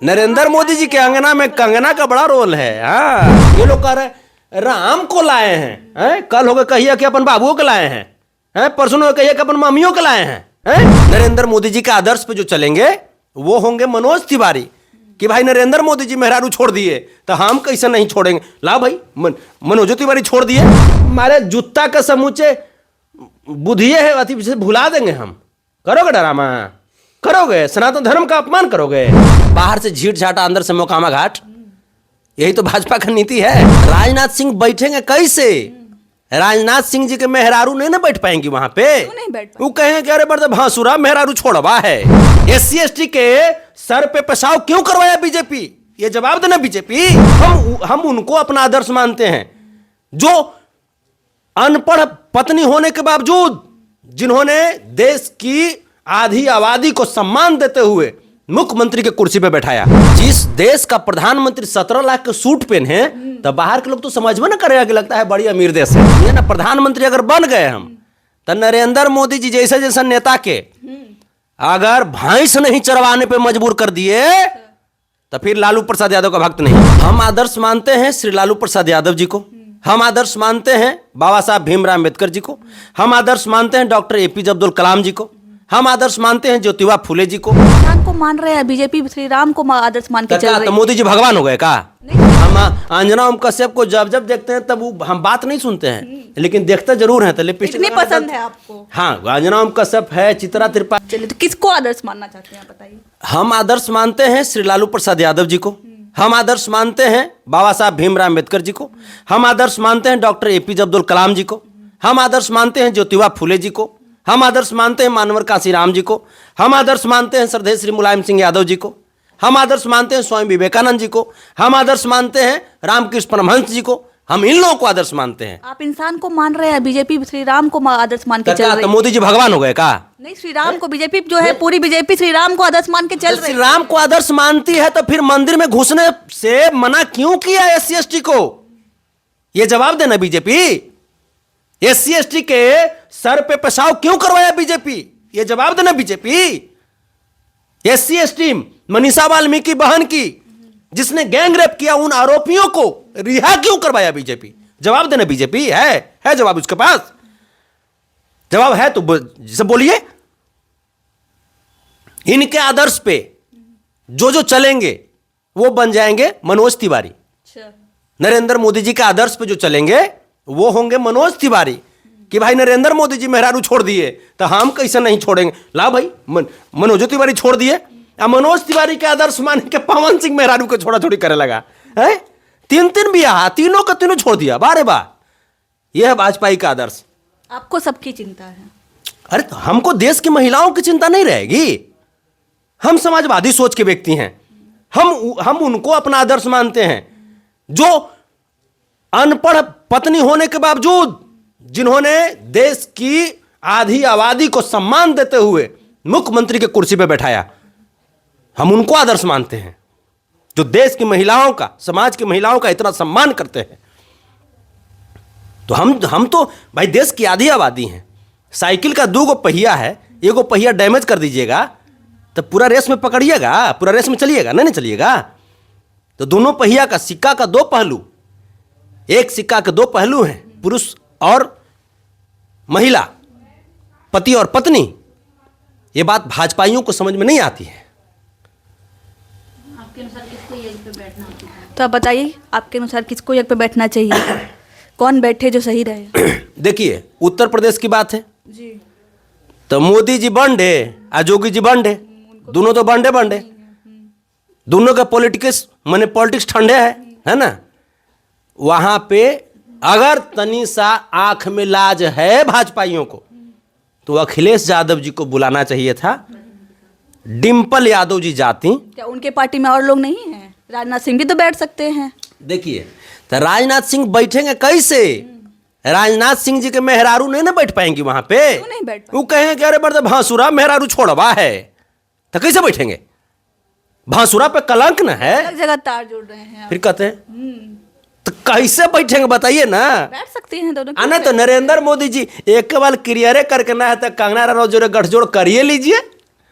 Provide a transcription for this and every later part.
नरेंद्र मोदी जी के अंगना में कंगना का बड़ा रोल है। हाँ, ये लोग कह रहे राम को लाए हैं, कल होगा कहिए कि अपन बाबुओं को लाए हैं, परसों होगा कहिए कि अपन मम्मियों को लाए हैं। नरेंद्र मोदी जी के आदर्श पे जो चलेंगे वो होंगे मनोज तिवारी कि भाई नरेंद्र मोदी जी मेहरारू छोड़ दिए तो हम कैसे नहीं छोड़ेंगे। ला भाई मनोज तिवारी छोड़ दिए, हमारे जूता का समूचे बुधिये है अति से भुला देंगे हम। करोगे ड्रामा, करोगे सनातन धर्म का अपमान करोगे, बाहर से झीट झाटा अंदर से मोकामा घाट, यही तो भाजपा का नीति है। राजनाथ सिंह बैठेंगे कैसे? राजनाथ सिंह जी के मेहरारू नहीं ना बैठ पाएंगी वहां पे। वो कहेंगे अरे बड़े भासुरा मेहरारू छोड़वा है। SC ST के सर पे पेशाब क्यों करवाया बीजेपी? ये जवाब देना बीजेपी। हम उनको अपना आदर्श मानते हैं जो अनपढ़ पत्नी होने के बावजूद जिन्होंने देश की आधी आबादी को सम्मान देते हुए मुख्यमंत्री के कुर्सी पे बैठाया। जिस देश का प्रधानमंत्री 17 लाख के सूट पहने तो बाहर के लोग तो समझ में ना करेगा कि लगता है बड़ी अमीर देश है। ये ना प्रधानमंत्री अगर बन गए हम तो नरेंद्र मोदी जी जैसे जैसे नेता के अगर भैंस नहीं चरवाने पे मजबूर कर दिए तो फिर लालू प्रसाद यादव का भक्त नहीं। हम आदर्श मानते हैं श्री लालू प्रसाद यादव जी को, हम आदर्श मानते हैं बाबा साहब भीमराव अम्बेडकर जी को, हम आदर्श मानते हैं डॉक्टर APJ अब्दुल कलाम जी को, हम आदर्श मानते हैं ज्योतिबा फुले जी को। राम को मान रहे हैं बीजेपी, श्री राम को आदर्श मान के चल रही है। तो मोदी जी भगवान हो गए का? हम अंजना ओम कश्यप को जब जब देखते हैं तब वो हम बात नहीं सुनते हैं, लेकिन देखते जरूर हैं। तो लिपस्टिक कितनी पसंद है आपको? हाँ, अंजना ओम कश्यप है, चित्रा त्रिपाठी। चलिए, तो किसको आदर्श मानना चाहते हैं बताइए? हम आदर्श मानते हैं श्री लालू प्रसाद यादव जी को, हम आदर्श मानते हैं बाबा साहब भीमराव अम्बेडकर जी को, हम आदर्श मानते हैं डॉक्टर APJ अब्दुल कलाम जी को, हम आदर्श मानते हैं ज्योतिबा फुले जी को, हम आदर्श मानते हैं मानवर कांशीराम जी को, हम आदर्श मानते हैं श्रद्धेय श्री मुलायम सिंह यादव जी को, हम आदर्श मानते हैं स्वामी विवेकानंद जी को, हम आदर्श मानते हैं रामकृष्ण परमहंस जी को। हम इन लोगों को आदर्श मानते हैं। आप इंसान को मान रहे हैं, बीजेपी श्री राम को आदर्श मान के चल रही है। तो मोदी जी भगवान हो गए का? नहीं, श्री राम को बीजेपी जो है पूरी बीजेपी श्री राम को आदर्श मान के चल रही है। श्री राम को आदर्श मानती है तो फिर मंदिर में घुसने से मना क्यों किया SC ST को? ये जवाब देना बीजेपी। SC ST के सर पे पेशाब क्यों करवाया बीजेपी? ये जवाब देना BJP. SC ST Manisha Valmiki बहन की जिसने गैंग रेप किया उन आरोपियों को रिहा क्यों करवाया बीजेपी? जवाब देना बीजेपी। है जवाब उसके पास? जवाब है तो जिसे बोलिए। इनके आदर्श पे जो चलेंगे वो बन जाएंगे मनोज तिवारी। नरेंद्र मोदी जी के आदर्श पे जो चलेंगे वो होंगे मनोज तिवारी कि भाई नरेंद्र मोदी जी मेहरारू छोड़ दिए तो हम कैसे नहीं छोड़ेंगे। ला भाई मनोज तिवारी छोड़ दिए, मनोज तिवारी के आदर्श मान के पवन सिंह मेहरारू को छोड़ा छोड़ी करे लगा है। 3 बियाह, तीनों का तीनों छोड़ दिया। बारे बा, यह है भाजपा का आदर्श। आपको सबकी चिंता है? अरे तो हमको देश की महिलाओं की चिंता नहीं रहेगी। हम समाजवादी सोच के व्यक्ति हैं। हम उनको अपना आदर्श मानते हैं जो अनपढ़ पत्नी होने के बावजूद जिन्होंने देश की आधी आबादी को सम्मान देते हुए मुख्यमंत्री के कुर्सी पे बैठाया। हम उनको आदर्श मानते हैं जो देश की महिलाओं का, समाज की महिलाओं का इतना सम्मान करते हैं। तो हम तो भाई देश की आधी आबादी हैं। साइकिल का 2 पहिया है, 1 पहिया डैमेज कर दीजिएगा तो पूरा रेस में पकड़िएगा, पूरा रेस में चलिएगा? नहीं चलिएगा। तो दोनों पहिया का सिक्का का 2 पहलू, एक सिक्का के 2 पहलू हैं, पुरुष और महिला, पति और पत्नी। ये बात भाजपाइयों को समझ में नहीं आती है। आपके अनुसार किसको यहीं पे बैठना चाहिए? तो आप बताइए, आपके अनुसार किसको यहीं पे बैठना चाहिए? कौन बैठे जो सही रहे? देखिए, उत्तर प्रदेश की बात है जी, तो मोदी जी बंडे और जोगी जी बंडे, दोनों तो बंडे। दोनों का पॉलिटिक्स ठंडे है ना। वहां पे अगर तनी सा आंख में लाज है भाजपाइयों को तो अखिलेश यादव जी को बुलाना चाहिए था। डिंपल यादव जी जाती। क्या उनके पार्टी में और लोग नहीं हैं? राजनाथ सिंह भी तो बैठ सकते हैं। देखिए, तो राजनाथ सिंह बैठेंगे कैसे? राजनाथ सिंह जी के मेहरारू नहीं ना बैठ पाएंगी वहां पे। क्यों नहीं बैठ? वो कहेंगे अरे बड़े भासुरा मेहरारू छोड़वा है, तो कैसे बैठेंगे? भासुरा पे कलंक न है। अलग जगह तार जोड़ रहे हैं। फिर कहते हैं तो कैसे बैठेंगे बताइए ना? बैठ सकते हैं दोनों। आना तो नरेंद्र मोदी जी एक बार क्लियर करके ना है तो कंगना रनौत जोड़े गठजोड़ करिए लीजिए।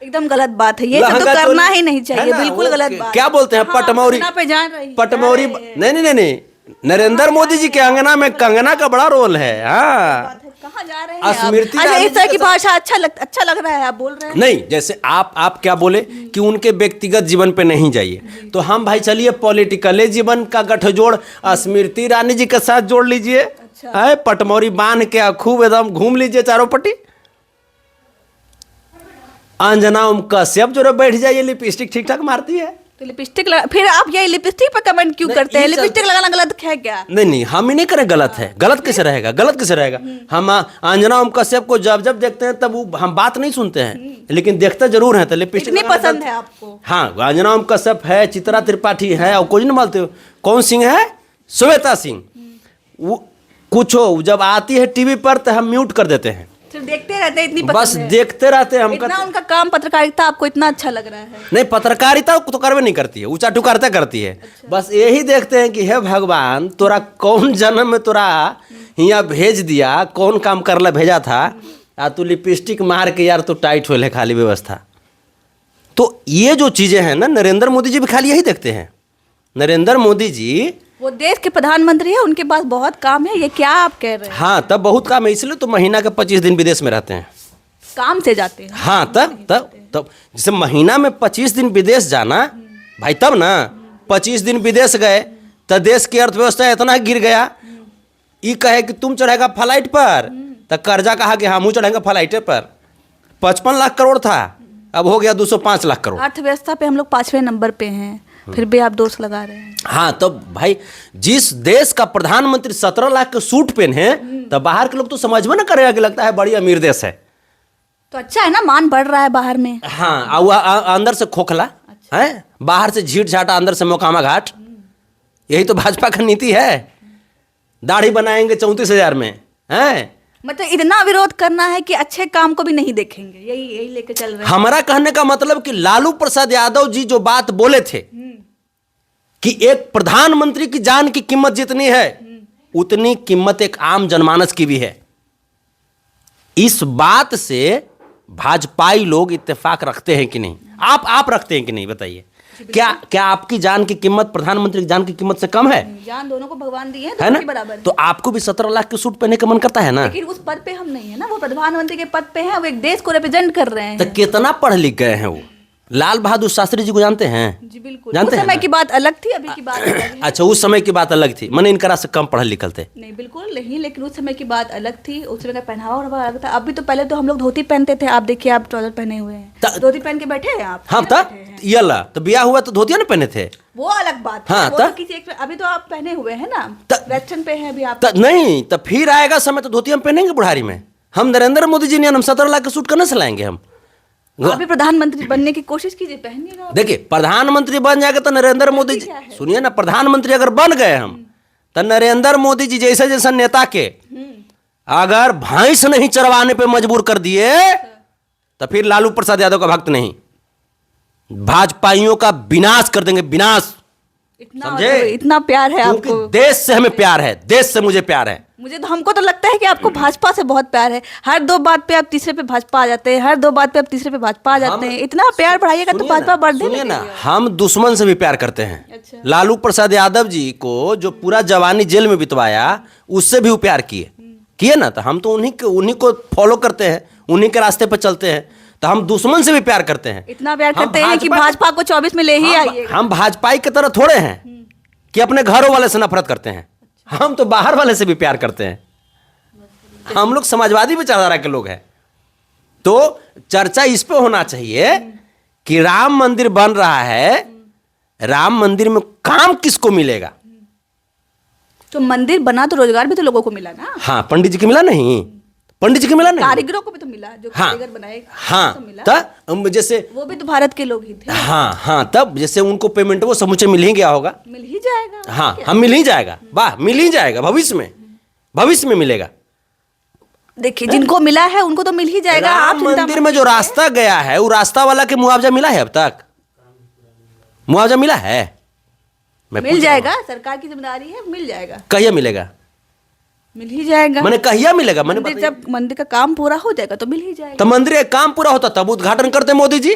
एकदम गलत बात है, ये सब तो लहंगा करना चोली- ही नहीं है चाहिए, ना, बिल्कुल वो गलत बात क्या है। बोलते हैं, हाँ, पटमौरी, पे जान रही पटमौरी, नहीं, नरेंद्र मोदी जी के अंगना में कंगना का बड़ा रोल है। हाँ, कहाँ जा रहे हैं आप? स्मृति अच्छा, ईरानी इस तरह जी की के भाषा अच्छा लग रहा है, आप बोल रहे हैं। नहीं, जैसे आप क्या बोले कि उनके व्यक्तिगत जीवन पे नहीं जाइए, तो हम भाई चलिए पॉलिटिकल जीवन का गठजोड़ स्मृति ईरानी जी के साथ जोड़ लीजिए। है, पटमौरी बांध के खूब एकदम घूम लीजिए चारों पट्टी। अंजना उम कश्यप जो बैठ जाइए, लिपस्टिक ठीक ठाक मारती है। तो लिपस्टिक फिर आप ये लिपस्टिक पर कमेंट क्यों नहीं, करते हैं? ये लिपस्टिक लगाना गलत है क्या? नहीं, हम ही नहीं करें, गलत है। गलत कैसे रहेगा, गलत कैसे रहेगा? हम अंजना उम कश्यप को जब देखते हैं तब वो हम बात नहीं सुनते हैं, लेकिन देखते जरूर हैं। तो लिपस्टिक इतनी लगाना पसंद गलत- है आपको? हाँ, अंजना उम कश्यप है, चित्रा त्रिपाठी है, और कोई नहीं मानते हो। कौन सिंह है? श्वेता सिंह। वो कुछ हो, जब आती है टीवी पर तो हम म्यूट कर देते हैं, सिर्फ देखते रहते हैं, इतनी बस पसंद है। देखते रहते हैं। हम इतना उनका काम पत्रकारिता आपको इतना अच्छा लग रहा है? नहीं, पत्रकारिता तो करवे नहीं करती है, ऊंचा टुकारता करती है। बस यही देखते हैं कि हे भगवान, तोरा कौन जन्म में तोरा यहाँ भेज दिया, कौन काम करला भेजा था, आ तू लिपस्टिक मार के यार तू टाइट होल है खाली व्यवस्था। तो ये जो चीजें हैं ना, नरेंद्र मोदी जी भी खाली यही देखते हैं। नरेंद्र मोदी जी, वो देश के प्रधानमंत्री है, उनके पास बहुत काम है, ये क्या आप कह रहे हैं? हाँ, तब बहुत काम है, इसलिए तो महीना के 25 दिन विदेश में रहते हैं। काम से जाते हैं? हाँ, तब जैसे महीना में 25 दिन विदेश जाना भाई, तब ना 25 दिन विदेश गए तो देश की अर्थव्यवस्था इतना गिर गया। ये कहे कि तुम चढ़ेगा फ्लाइट पर, तो कर्जा कहा कि हम चढ़ेंगे फ्लाइटे पर। 55 लाख करोड़ था, अब हो गया 205 लाख करोड़। अर्थव्यवस्था पे हम लोग 5वें नंबर पे हैं, फिर भी आप दोष लगा रहे हैं। हाँ, तो भाई जिस देश का प्रधानमंत्री 17 लाख के सूट पहने, तो बाहर के लोग तो समझ में ना करेगा कि लगता है बड़ी अमीर देश है। तो अच्छा है ना, मान बढ़ रहा है बाहर में। हाँ, वह अंदर से खोखला है, बाहर से झीट झाटा, अंदर से मोकामा घाट। यही तो भाजपा का नीति है। दाढ़ी बनाएंगे 34,000 में, हैं? मतलब इतना विरोध करना है कि अच्छे काम को भी नहीं देखेंगे, यही लेके चल रहे हैं। हमारा कहने का मतलब कि लालू प्रसाद यादव जी जो बात बोले थे कि एक प्रधानमंत्री की जान की कीमत जितनी है, उतनी कीमत एक आम जनमानस की भी है। इस बात से भाजपाई लोग इत्तेफाक रखते हैं कि नहीं? आप रखते हैं कि नहीं, बताइए। क्या आपकी जान की कीमत प्रधानमंत्री की जान की कीमत से कम है? जान दोनों को भगवान दिए हैं, है दोनों के ना? बराबर है। तो आपको भी 17 लाख के सूट पहनने का मन करता है ना? लेकिन उस पद पे हम नहीं है ना, वो प्रधानमंत्री के पद पे हैं, वो एक देश को रिप्रेजेंट कर रहे तो हैं। कितना पढ़ लिख गए हैं वो? लाल बहादुर शास्त्री जी को जानते हैं? जी बिल्कुल। जानते उस हैं समय ना? की बात अलग थी, अभी की बात अलग है। अच्छा, उस समय की बात अलग थी, मैंने इनकरा से कम पढ़े लिखल थे। नहीं बिल्कुल नहीं, लेकिन उस समय की बात अलग थी, उस समय का पहनावा ओढ़ावा अलग था। अभी तो पहले तो हम लोग धोती पहनते थे, आप देखिए आप ट्राउजर पहने हुए हैं, धोती पहन के बैठे हैं आप। हाँ, बैठे था हैं। ये ला तो ब्याह हुआ तो धोतिया ना पहने थे। वो अलग बात हाँ, है, वो था? तो किसी एक, अभी तो आप पहने हुए हैं ना, वेस्टर्न पे हैं अभी आप। नहीं, तो फिर आएगा समय तो धोती हम पहनेंगे बुढ़ारी में। हम नरेंद्र मोदी जी ने हम 17 लाख के सूट करने से लाएंगे हम। अभी प्रधानमंत्री बनने की कोशिश कीजिए, पहनिएगा। देखिए, प्रधानमंत्री बन जाएगा तो नरेंद्र मोदी जी, सुनिए ना, प्रधानमंत्री अगर बन गए हम, तो नरेंद्र मोदी जी जैसे जैसे नेता के अगर भैंस नहीं चरवाने पे मजबूर कर दिए, तो फिर लालू प्रसाद यादव का भक्त नहीं, भाजपाइयों का विनाश कर देंगे, विनाश। समझे? इतना प्यार है क्योंकि आपको। देश से हमें प्यार है, देश से मुझे प्यार है। मुझे तो, हमको तो लगता है कि आपको भाजपा से बहुत प्यार है। हर 2 बात पे आप तीसरे पे भाजपा आ जाते हैं, हर 2 बात पे आप तीसरे पे भाजपा आ जाते हैं। इतना प्यार बढ़ाइएगा तो भाजपा बढ़ने सुनिए ना, लगेगी। हम दुश्मन से भी प्यार करते हैं। अच्छा। लालू प्रसाद यादव जी को जो पूरा जवानी जेल में बितवाया, उससे भी वो प्यार किए ना, तो हम तो उन्हीं को फॉलो करते हैं, उन्हीं के रास्ते पर चलते हैं। तो हम दुश्मन से भी प्यार करते हैं। इतना प्यार हम करते हैं कि भाजपा को 24 में ले ही आइए। हम भाजपाई की तरह थोड़े हैं कि अपने घरों वाले से नफरत करते हैं। हम तो बाहर वाले से भी प्यार करते हैं। हम लोग समाजवादी विचारधारा के लोग हैं। तो चर्चा इस पे होना चाहिए कि राम मंदिर बन रहा है, राम मंदिर में काम किसको मिलेगा? तो मंदिर बना तो रोजगार भी तो लोगों को मिला ना। हाँ, पंडित जी को मिला नहीं? पंडित जी को मिला नहीं? कारीगरों को भी तो मिला, जो हाँ, कारीगर बनाए हाँ, तो मिला। तब जैसे वो भी तो भारत के लोग ही थे। हाँ, तब जैसे उनको पेमेंट वो समूचे मिल ही गया होगा। मिल ही जाएगा। हाँ, हम मिल ही जाएगा, वाह, मिल ही जाएगा, भविष्य में मिलेगा। देखिए, जिनको मिला है उनको तो मिल ही जाएगा। आप राम मंदिर में जो रास्ता गया है, वो रास्ता वाला के मुआवजा मिला है? अब तक मुआवजा मिला है? मैं मिल जाएगा, सरकार की जिम्मेदारी है, मिल जाएगा। कहिए मिलेगा? मिल ही जाएगा। मैंने कहिया मिलेगा? मैंने मंदिर जब मंदिर का काम पूरा हो जाएगा तो मिल ही जाएगा। तो मंदिर का काम पूरा होता तब उद्घाटन करते मोदी जी।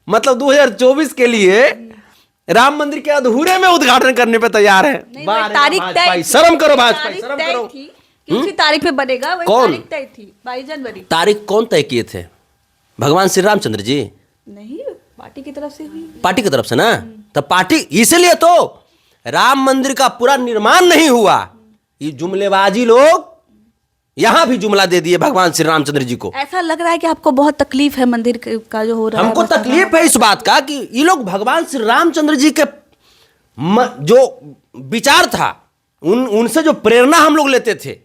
मतलब 2024 के लिए राम मंदिर के अधूरे में उद्घाटन करने पे तैयार है। नहीं, वही तारीख तय थी। शर्म करो भाजपा, तारीख शर्म तय करो। थी कि उसी तारीख में बनेगा, वही कौन? तारीख तय थी 22 जनवरी। तारीख कौन तय किए थे? भगवान श्री रामचंद्र जी? नहीं, पार्टी की तरफ से हुई। पार्टी की तरफ से ना। तो पार्टी इसलिए तो राम मंदिर का पूरा निर्माण नहीं हुआ। ये जुमलेबाजी लोग यहां भी जुमला दे दिए भगवान श्री रामचंद्र जी को। ऐसा लग रहा है कि आपको बहुत तकलीफ है मंदिर का जो हो रहा है। हमको तकलीफ है इस बात का कि ये लोग भगवान श्री रामचंद्र जी के जो विचार था, उनसे जो प्रेरणा हम लोग लेते थे,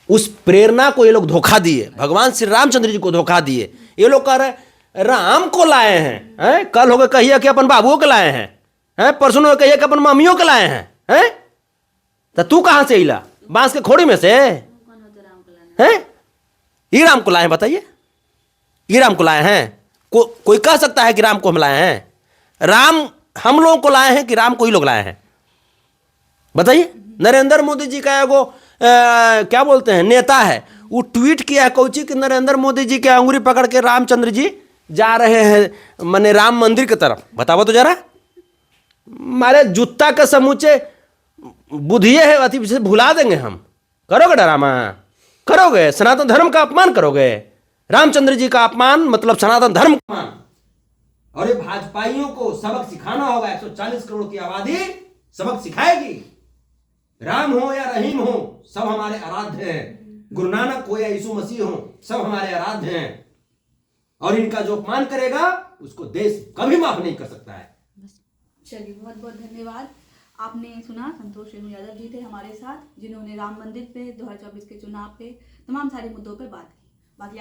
उस प्रेरणा को ये लोग धोखा दिए। भगवान श्री रामचंद्र जी को धोखा दिए। ये लोग कह रहे राम को लाए हैं, कल हो गए कहिए कि अपन बाबुओं को लाए हैं, परसों हो कहिए कि अपन मम्मियों को लाए हैं। तो तू कहां से इला? बांस के खोड़ी में से हैं? ये राम को लाए हैं? बताइए, ये राम को लाए हैं? कोई कह सकता है कि राम को हम लाए हैं? राम हम लोगों को लाए हैं कि राम को ही लोग लाए हैं? बताइए। नरेंद्र मोदी जी का एगो क्या बोलते हैं नेता है, वो ट्वीट किया है कौची कि नरेंद्र मोदी जी के अंगुरी पकड़ के रामचंद्र जी जा रहे हैं माने राम मंदिर की तरफ। बताओ तो जरा, मारे जूता के समूचे बुधिये है अति से भुला देंगे हम। करोगे डरामा? करोगे? सनातन धर्म का अपमान करोगे? रामचंद्र जी का अपमान मतलब सनातन धर्म का अपमान। और ये भाजपाइयों को सबक सिखाना होगा। 140 करोड़ की आबादी सबक सिखाएगी। राम हो या रहीम हो, सब हमारे आराध्य हैं। गुरु नानक हो या यीशु मसीह हो, सब हमारे आराध्य हैं। और इनका जो अपमान करेगा उसको देश कभी माफ नहीं कर सकता है। चलिए, बहुत बहुत धन्यवाद। आपने सुना, संतोष रेणु यादव जी थे हमारे साथ, जिन्होंने राम मंदिर पे 2024 के चुनाव पे तमाम सारे मुद्दों पे बात की।